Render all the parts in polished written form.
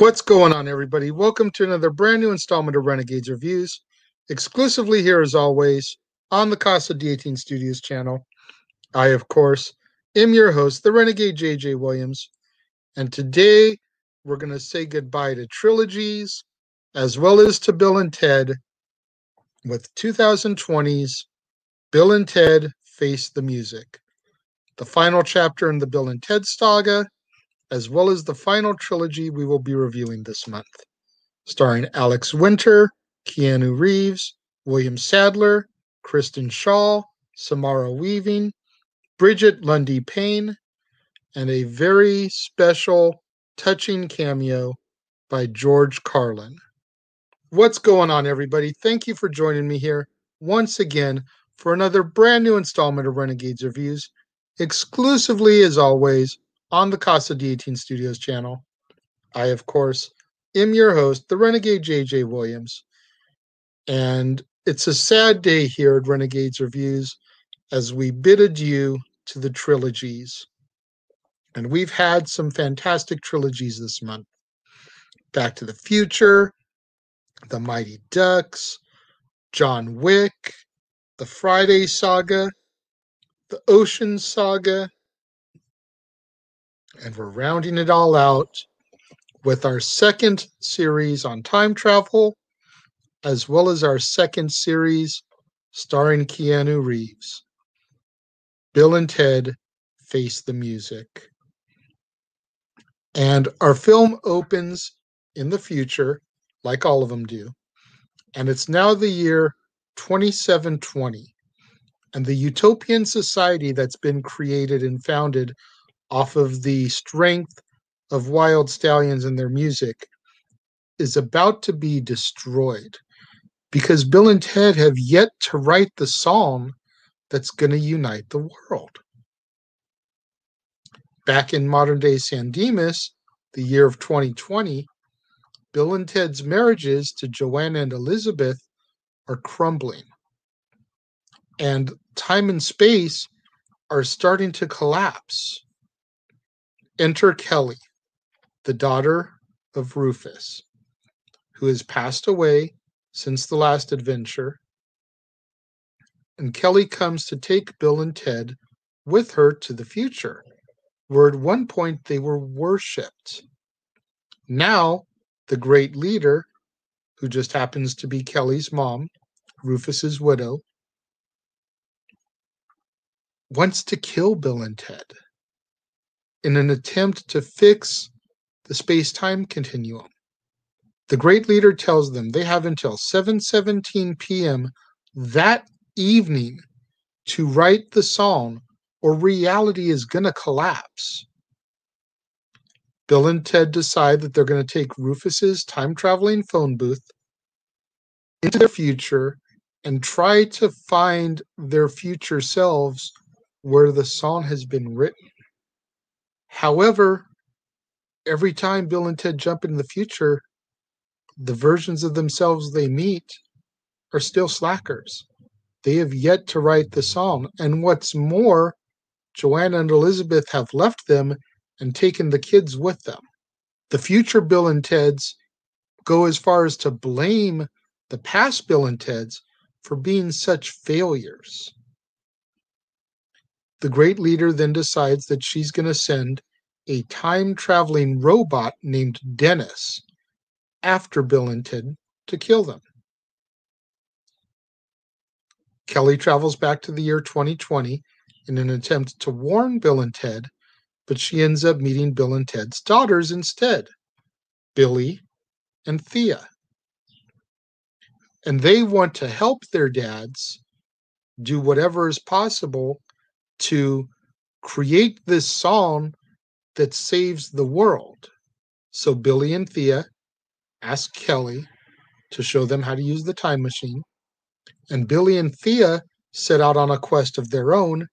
What's going on, everybody? Welcome to another brand new installment of Renegades Reviews, exclusively here as always on the Casa D18 Studios channel. I, of course, am your host, the Renegade JJ Williams, and today we're going to say goodbye to trilogies as well as to Bill and Ted with 2020's Bill and Ted Face the Music, the final chapter in the Bill and Ted saga, as well as the final trilogy we will be reviewing this month, starring Alex Winter, Keanu Reeves, William Sadler, Kristen Schaal, Samara Weaving, Bridget Lundy-Paine, and a very special, touching cameo by George Carlin. What's going on, everybody? Thank you for joining me here once again for another brand new installment of Renegades Reviews, exclusively, as always, on the Casa D18 Studios channel. I, of course, am your host, the Renegade JJ Williams, and it's a sad day here at Renegades Reviews as we bid adieu to the trilogies. And we've had some fantastic trilogies this month. Back to the Future, The Mighty Ducks, John Wick, the Friday Saga, the Ocean Saga, and we're rounding it all out with our second series on time travel, as well as our second series starring Keanu Reeves, Bill and Ted Face the Music. And our film opens in the future, like all of them do, and it's now the year 2720, and the utopian society that's been created and founded off of the strength of Wild Stallions and their music is about to be destroyed because Bill and Ted have yet to write the song that's going to unite the world. Back in modern-day San Dimas, the year of 2020, Bill and Ted's marriages to Joanna and Elizabeth are crumbling, and time and space are starting to collapse. Enter Kelly, the daughter of Rufus, who has passed away since the last adventure, and Kelly comes to take Bill and Ted with her to the future, where at one point they were worshipped. Now, the great leader, who just happens to be Kelly's mom, Rufus's widow, wants to kill Bill and Ted in an attempt to fix the space-time continuum. The great leader tells them they have until 7:17 p.m. that evening to write the song, or reality is going to collapse. Bill and Ted decide that they're going to take Rufus's time-traveling phone booth into their future and try to find their future selves where the song has been written. However, every time Bill and Ted jump into the future, the versions of themselves they meet are still slackers. They have yet to write the song. And what's more, Joanna and Elizabeth have left them and taken the kids with them. The future Bill and Teds go as far as to blame the past Bill and Teds for being such failures. The great leader then decides that she's going to send a time-traveling robot named Dennis after Bill and Ted to kill them. Kelly travels back to the year 2020 in an attempt to warn Bill and Ted, but she ends up meeting Bill and Ted's daughters instead, Billy and Thea. And they want to help their dads do whatever is possible to create this song that saves the world. So Billy and Thea ask Kelly to show them how to use the time machine, and Billy and Thea set out on a quest of their own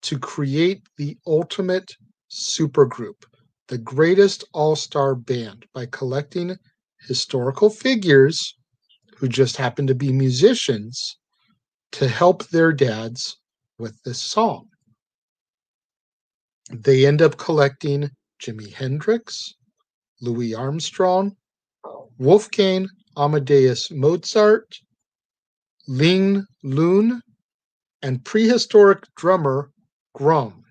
to create the ultimate supergroup, the greatest all-star band, by collecting historical figures who just happen to be musicians to help their dads with this song. They end up collecting Jimi Hendrix, Louis Armstrong, Wolfgang Amadeus Mozart, Ling Lun, and prehistoric drummer Grum.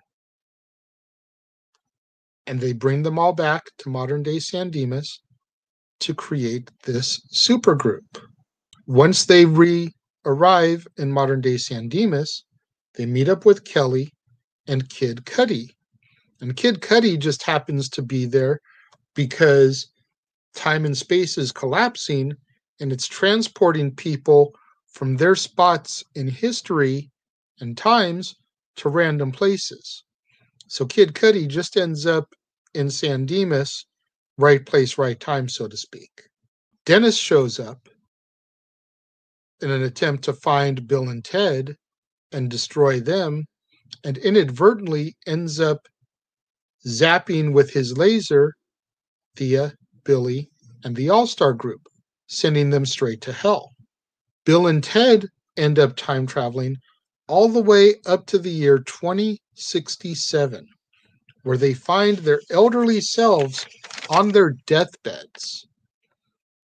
And they bring them all back to modern-day San Dimas to create this supergroup. Once they arrive in modern-day San Dimas, they meet up with Kelly and Kid Cudi. And Kid Cudi just happens to be there because time and space is collapsing and it's transporting people from their spots in history and times to random places. So Kid Cudi just ends up in San Dimas, right place, right time, so to speak. Dennis shows up in an attempt to find Bill and Ted and destroy them, and inadvertently ends up zapping with his laser Thea, Billy, and the All-Star group, sending them straight to hell. Bill and Ted end up time traveling all the way up to the year 2067, where they find their elderly selves on their deathbeds.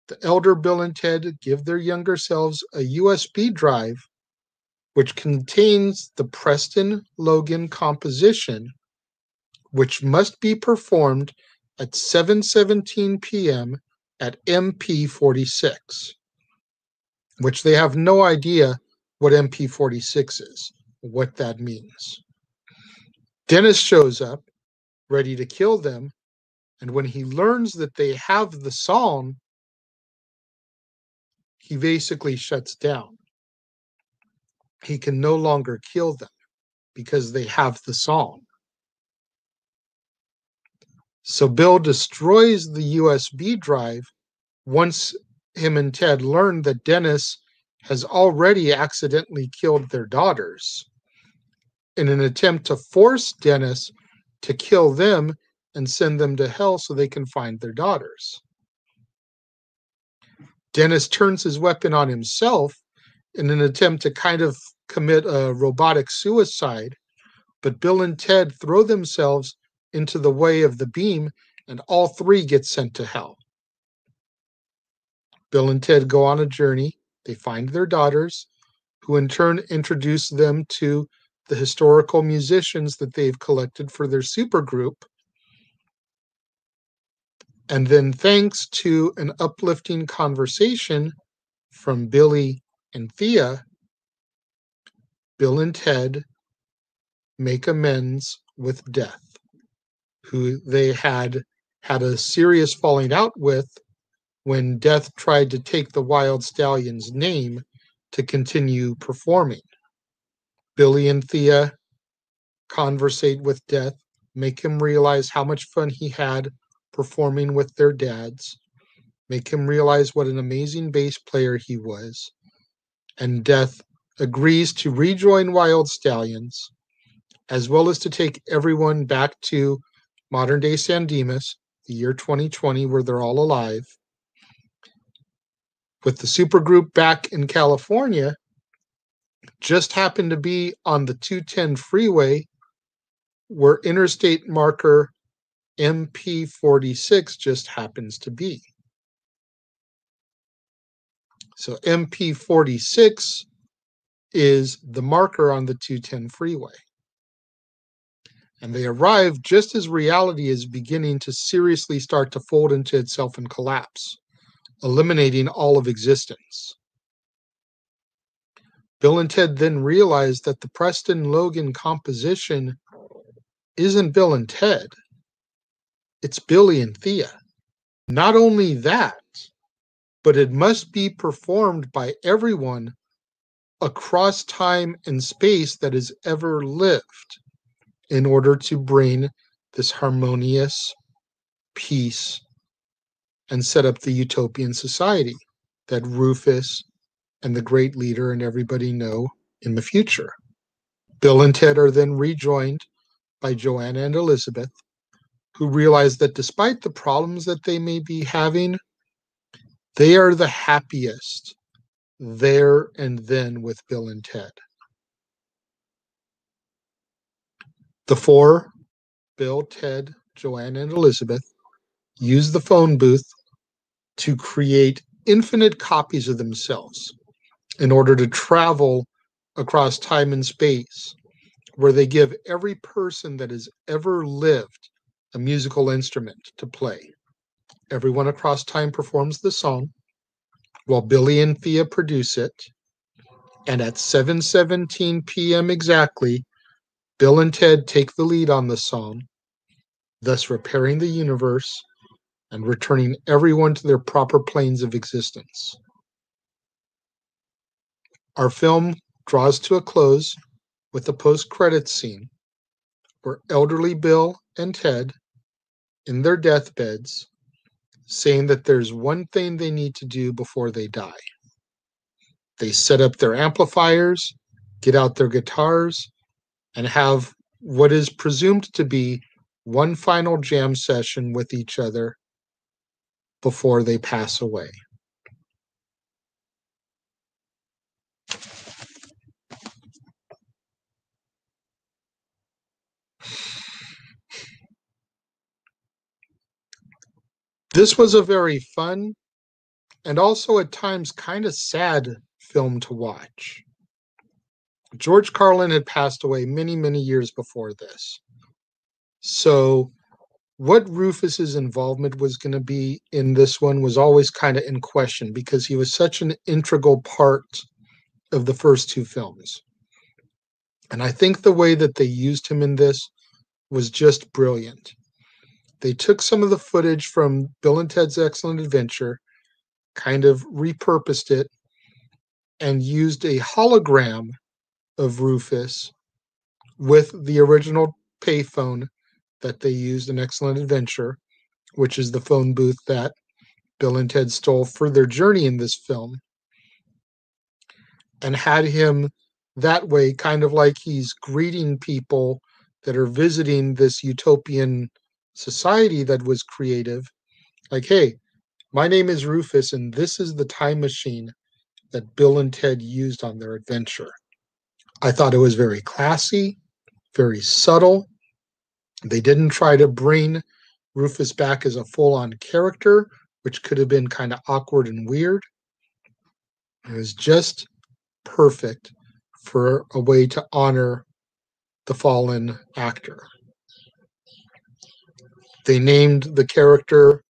The elder Bill and Ted give their younger selves a USB drive which contains the Preston Logan composition, which must be performed at 7:17 p.m. at MP46, which they have no idea what MP46 is, what that means. Dennis shows up, ready to kill them, and when he learns that they have the song, he basically shuts down. He can no longer kill them because they have the song. So Bill destroys the USB drive once him and Ted learn that Dennis has already accidentally killed their daughters in an attempt to force Dennis to kill them and send them to hell so they can find their daughters. Dennis turns his weapon on himself in an attempt to kind of commit a robotic suicide, but Bill and Ted throw themselves into the way of the beam, and all three get sent to hell. Bill and Ted go on a journey. They find their daughters, who in turn introduce them to the historical musicians that they've collected for their supergroup. And then, thanks to an uplifting conversation from Billy and Thea, Bill and Ted make amends with Death, who they had a serious falling out with when Death tried to take the Wild Stallion's name to continue performing. Billy and Thea conversate with Death, make him realize how much fun he had performing with their dads, make him realize what an amazing bass player he was, and Death agrees to rejoin Wild Stallions, as well as to take everyone back to modern-day San Dimas, the year 2020, where they're all alive. With the supergroup back in California, just happened to be on the 210 freeway where interstate marker MP46 just happens to be. So MP46 is the marker on the 210 freeway. And they arrive just as reality is beginning to seriously start to fold into itself and collapse, eliminating all of existence. Bill and Ted then realize that the Preston Logan composition isn't Bill and Ted, it's Billy and Thea. Not only that, but it must be performed by everyone across time and space that has ever lived in order to bring this harmonious peace and set up the utopian society that Rufus and the great leader and everybody know in the future. Bill and Ted are then rejoined by Joanna and Elizabeth, who realize that despite the problems that they may be having, they are the happiest there and then with Bill and Ted. The four, Bill, Ted, Joanna, and Elizabeth, use the phone booth to create infinite copies of themselves in order to travel across time and space, where they give every person that has ever lived a musical instrument to play. Everyone across time performs the song while Billy and Thea produce it. And at 7:17 p.m. exactly, Bill and Ted take the lead on the song, thus repairing the universe and returning everyone to their proper planes of existence. Our film draws to a close with a post-credits scene where elderly Bill and Ted, in their deathbeds, saying that there's one thing they need to do before they die. They set up their amplifiers, get out their guitars, and have what is presumed to be one final jam session with each other before they pass away. This was a very fun and also at times kind of sad film to watch. George Carlin had passed away many, many years before this. So what Rufus's involvement was going to be in this one was always kind of in question because he was such an integral part of the first two films. And I think the way that they used him in this was just brilliant. They took some of the footage from Bill and Ted's Excellent Adventure, kind of repurposed it, and used a hologram of Rufus with the original payphone that they used in Excellent Adventure, which is the phone booth that Bill and Ted stole for their journey in this film, and had him that way, kind of like he's greeting people that are visiting this utopian society that was creative. Like, hey, my name is Rufus, and this is the time machine that Bill and Ted used on their adventure. I thought it was very classy, very subtle. They didn't try to bring Rufus back as a full-on character, which could have been kind of awkward and weird. It was just perfect for a way to honor the fallen actor. They named the character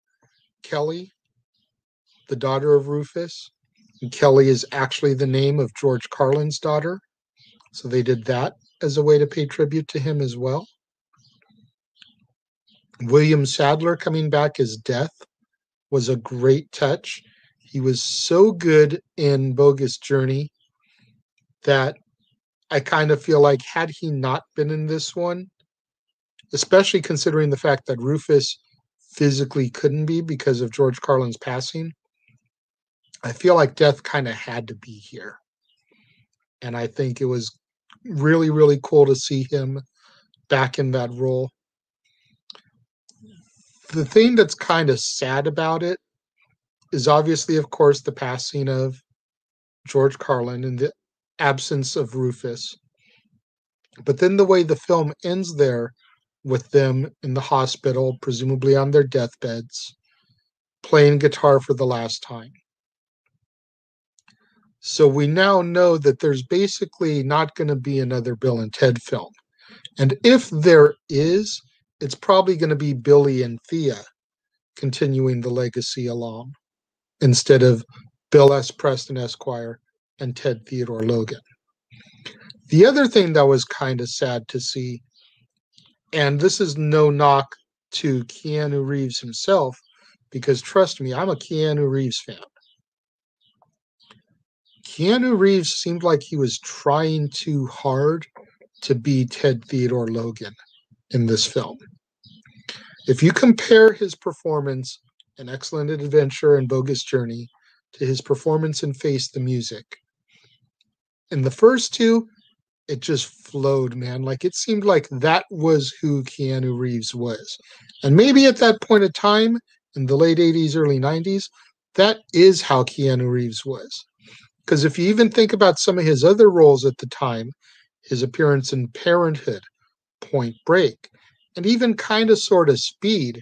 Kelly, the daughter of Rufus, and Kelly is actually the name of George Carlin's daughter. So they did that as a way to pay tribute to him as well. William Sadler coming back as Death was a great touch. He was so good in Bogus Journey that I kind of feel like had he not been in this one, especially considering the fact that Rufus physically couldn't be because of George Carlin's passing, I feel like Death kind of had to be here. And I think it was really, really cool to see him back in that role. The thing that's kind of sad about it is obviously, of course, the passing of George Carlin and the absence of Rufus. But then the way the film ends there with them in the hospital, presumably on their deathbeds, playing guitar for the last time. So we now know that there's basically not going to be another Bill and Ted film. And if there is, it's probably going to be Billy and Thea continuing the legacy along instead of Bill S. Preston Esquire and Ted Theodore Logan. The other thing that was kind of sad to see, and this is no knock to Keanu Reeves himself, because trust me, I'm a Keanu Reeves fan. Keanu Reeves seemed like he was trying too hard to be Ted Theodore Logan in this film. If you compare his performance in Excellent Adventure and Bogus Journey to his performance in Face the Music, in the first two, it just flowed, man. Like, it seemed like that was who Keanu Reeves was. And maybe at that point of time, in the late 80s, early 90s, that is how Keanu Reeves was. Because if you even think about some of his other roles at the time, his appearance in Parenthood, Point Break, and even kind of sort of Speed,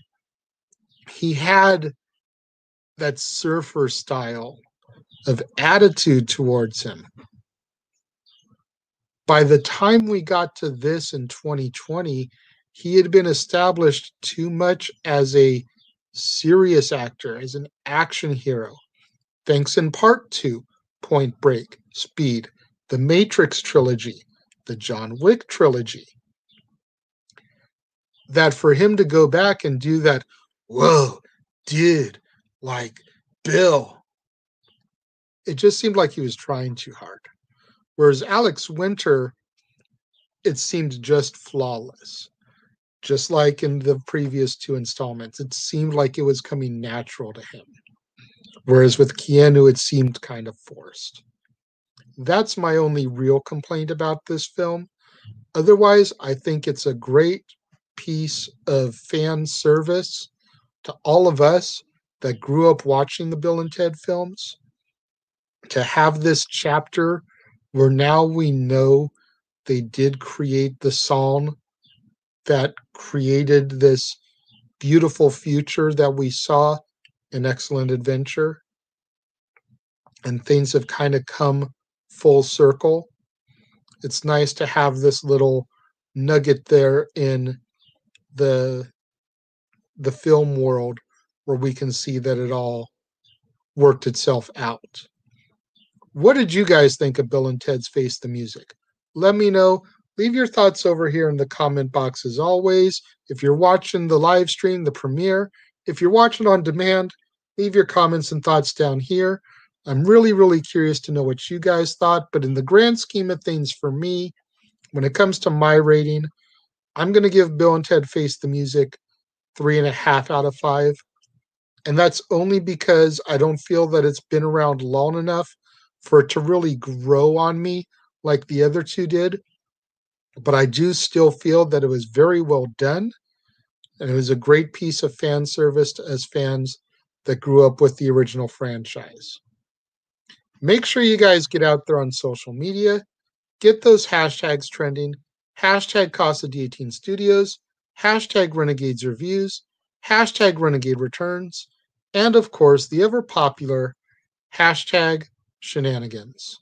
he had that surfer style of attitude towards him. By the time we got to this in 2020, he had been established too much as a serious actor, as an action hero, thanks in part to Point Break, Speed, the Matrix trilogy, the John Wick trilogy. That for him to go back and do that, whoa, dude, like Bill, it just seemed like he was trying too hard. Whereas Alex Winter, it seemed just flawless. Just like in the previous two installments, it seemed like it was coming natural to him. Whereas with Keanu, it seemed kind of forced. That's my only real complaint about this film. Otherwise, I think it's a great piece of fan service to all of us that grew up watching the Bill and Ted films. To have this chapter where now we know they did create the song that created this beautiful future that we saw in Excellent Adventure. And things have kind of come full circle. It's nice to have this little nugget there in the film world where we can see that it all worked itself out. What did you guys think of Bill and Ted's Face the Music? Let me know. Leave your thoughts over here in the comment box as always. If you're watching the live stream, the premiere, if you're watching on demand, leave your comments and thoughts down here. I'm really, really curious to know what you guys thought, but in the grand scheme of things for me, when it comes to my rating, I'm going to give Bill and Ted Face the Music 3.5 out of 5. And that's only because I don't feel that it's been around long enough for it to really grow on me like the other two did. But I do still feel that it was very well done. And it was a great piece of fan service to us fans that grew up with the original franchise. Make sure you guys get out there on social media. Get those hashtags trending. Hashtag Casa D18 Studios. Hashtag Renegades Reviews. Hashtag Renegade Returns. And of course, the ever popular hashtag Shenanigans.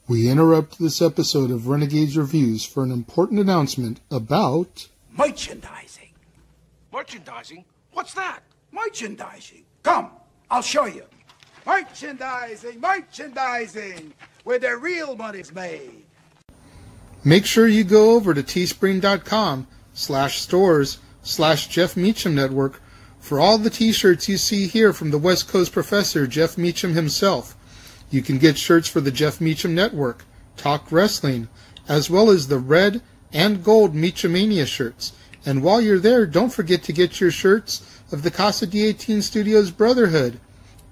We interrupt this episode of Renegades Reviews for an important announcement about merchandising. Merchandising? What's that? Merchandising. Come, I'll show you. Merchandising, merchandising, where the real money's made. Make sure you go over to teespring.com/stores/Jeff Meacham Network for all the t-shirts you see here from the West Coast professor, Jeff Meacham himself. You can get shirts for the Jeff Meacham Network, Talk Wrestling, as well as the red and gold Meachamania shirts. And while you're there, don't forget to get your shirts of the Casa D18 Studios Brotherhood,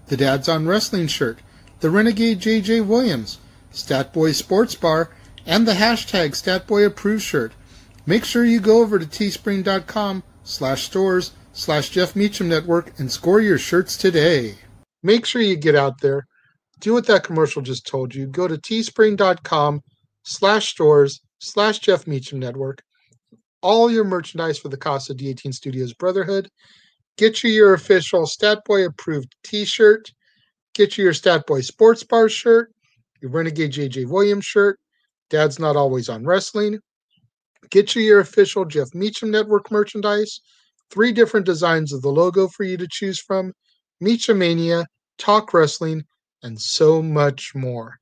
the Dads on Wrestling shirt, the Renegade JJ Williams, Statboy Sports Bar, and the hashtag StatBoyApproved shirt. Make sure you go over to teespring.com/stores/Jeff Meacham Network and score your shirts today. Make sure you get out there. Do what that commercial just told you. Go to teespring.com/stores/Jeff Meacham Network. All your merchandise for the Casa D18 Studios Brotherhood. Get you your official Statboy approved t-shirt. Get you your Statboy Sports Bar shirt, your Renegade JJ Williams shirt, Dad's Not Always on Wrestling. Get you your official Jeff Meacham Network merchandise. 3 different designs of the logo for you to choose from. Meachamania, Talk Wrestling, and so much more.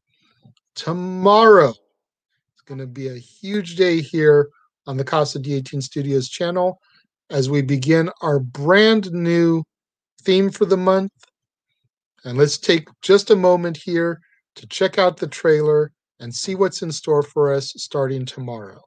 Tomorrow is going to be a huge day here on the Casa D18 Studios channel as we begin our brand new theme for the month. And let's take just a moment here to check out the trailer and see what's in store for us starting tomorrow.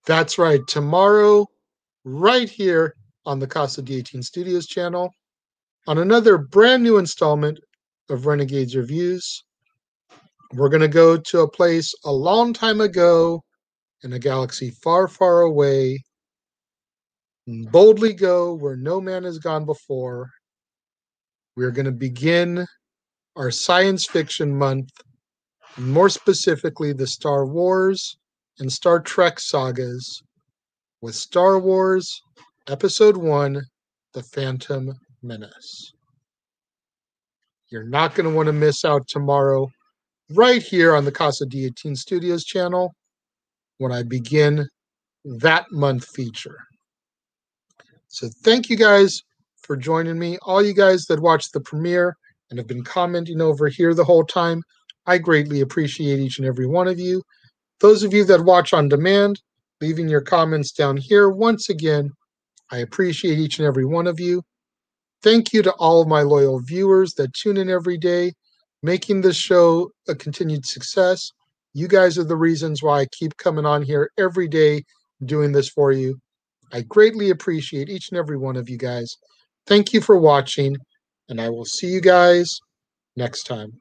That's right. Tomorrow, right here on the Casa D18 Studios channel, on another brand new installment of Renegades Reviews. We're going to go to a place a long time ago in a galaxy far, far away, and boldly go where no man has gone before. We're going to begin our science fiction month, and more specifically the Star Wars and Star Trek sagas, with Star Wars Episode 1, The Phantom Menace. You're not going to want to miss out tomorrow, right here on the Casa D18 Studios channel, when I begin that month feature. So thank you guys for joining me. All you guys that watched the premiere and have been commenting over here the whole time, I greatly appreciate each and every one of you. Those of you that watch on demand, leaving your comments down here, once again, I appreciate each and every one of you. Thank you to all of my loyal viewers that tune in every day, making this show a continued success. You guys are the reasons why I keep coming on here every day doing this for you. I greatly appreciate each and every one of you guys. Thank you for watching, and I will see you guys next time.